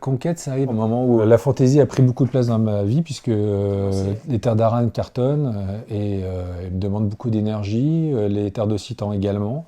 Conquête, ça arrive au moment où la fantaisie a pris beaucoup de place dans ma vie, puisque les terres d'Aran cartonnent et me demandent beaucoup d'énergie, les terres d'Occitan également.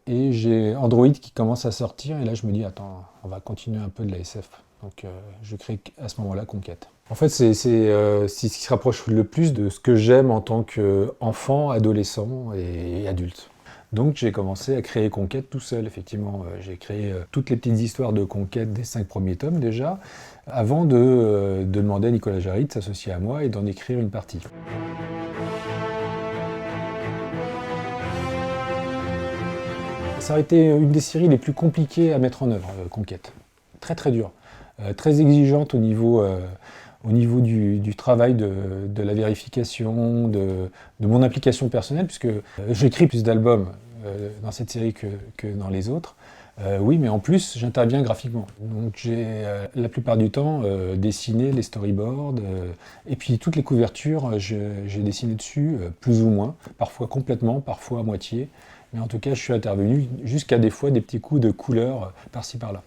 Et j'ai Android qui commence à sortir, et là je me dis, attends, on va continuer un peu de la SF. Donc je crée à ce moment-là Conquête. En fait, c'est ce qui se rapproche le plus de ce que j'aime en tant qu'enfant, adolescent et adulte. Donc j'ai commencé à créer Conquête tout seul, effectivement. J'ai créé toutes les petites histoires de Conquête des 5 premiers tomes déjà, avant de demander à Nicolas Jarry de s'associer à moi et d'en écrire une partie. Ça a été une des séries les plus compliquées à mettre en œuvre, Conquête. Très très dure, très exigeante au niveau du travail de la vérification, de mon implication personnelle, puisque j'écris plus d'albums dans cette série que dans les autres. Oui, mais en plus, j'interviens graphiquement. Donc j'ai la plupart du temps dessiné les storyboards, et puis toutes les couvertures, j'ai dessiné dessus, plus ou moins, parfois complètement, parfois à moitié. Mais en tout cas, je suis intervenu jusqu'à des fois des petits coups de couleur par-ci par-là.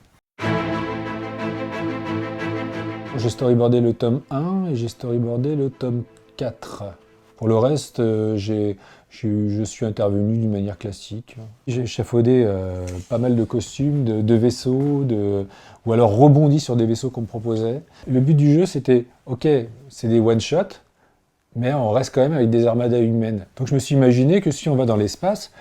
J'ai storyboardé le tome 1 et j'ai storyboardé le tome 4. Pour le reste, je suis intervenu d'une manière classique. J'ai échafaudé pas mal de costumes, de vaisseaux, ou alors rebondi sur des vaisseaux qu'on me proposait. Le but du jeu, c'était, ok, c'est des one-shots, mais on reste quand même avec des armadas humaines. Donc je me suis imaginé que si on va dans l'espace,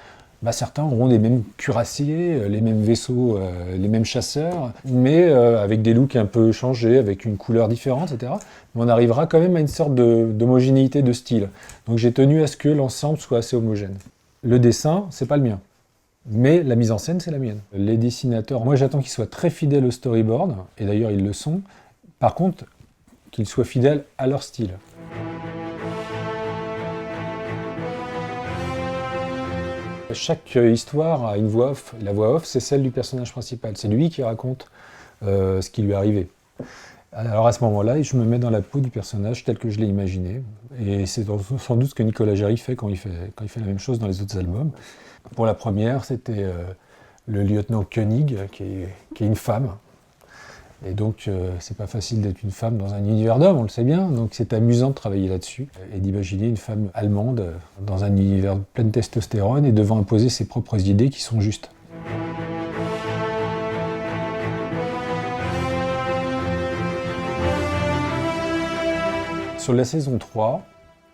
certains auront les mêmes cuirassiers, les mêmes vaisseaux, les mêmes chasseurs, mais avec des looks un peu changés, avec une couleur différente, etc. Mais on arrivera quand même à une sorte d'homogénéité de style. Donc j'ai tenu à ce que l'ensemble soit assez homogène. Le dessin, c'est pas le mien, mais la mise en scène, c'est la mienne. Les dessinateurs, moi j'attends qu'ils soient très fidèles au storyboard, et d'ailleurs ils le sont. Par contre, qu'ils soient fidèles à leur style. Chaque histoire a une voix off. La voix off, c'est celle du personnage principal. C'est lui qui raconte ce qui lui est arrivé. Alors à ce moment-là, je me mets dans la peau du personnage tel que je l'ai imaginé. Et c'est sans doute ce que Nicolas Jarry fait quand il fait la même chose dans les autres albums. Pour la première, c'était le lieutenant Koenig, qui est une femme. Et donc, c'est pas facile d'être une femme dans un univers d'hommes, on le sait bien. Donc, c'est amusant de travailler là-dessus et d'imaginer une femme allemande dans un univers plein de testostérone et devant imposer ses propres idées qui sont justes. Sur la saison 3,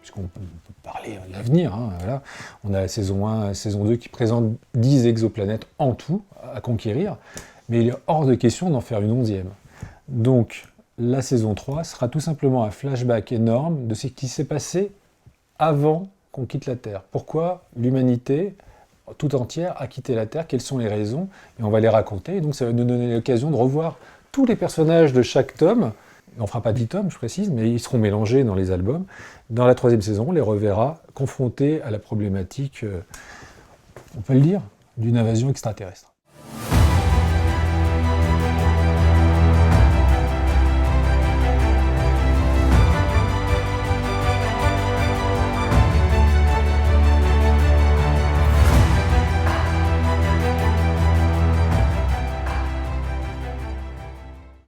puisqu'on peut parler de l'avenir, voilà, on a la saison 1 et la saison 2 qui présentent 10 exoplanètes en tout à conquérir. Mais il est hors de question d'en faire une 11e. Donc, la saison 3 sera tout simplement un flashback énorme de ce qui s'est passé avant qu'on quitte la Terre. Pourquoi l'humanité tout entière a quitté la Terre, quelles sont les raisons, et on va les raconter. Et donc, ça va nous donner l'occasion de revoir tous les personnages de chaque tome. On ne fera pas 10 tomes, je précise, mais ils seront mélangés dans les albums. Dans la 3e saison, on les reverra confrontés à la problématique, on peut le dire, d'une invasion extraterrestre.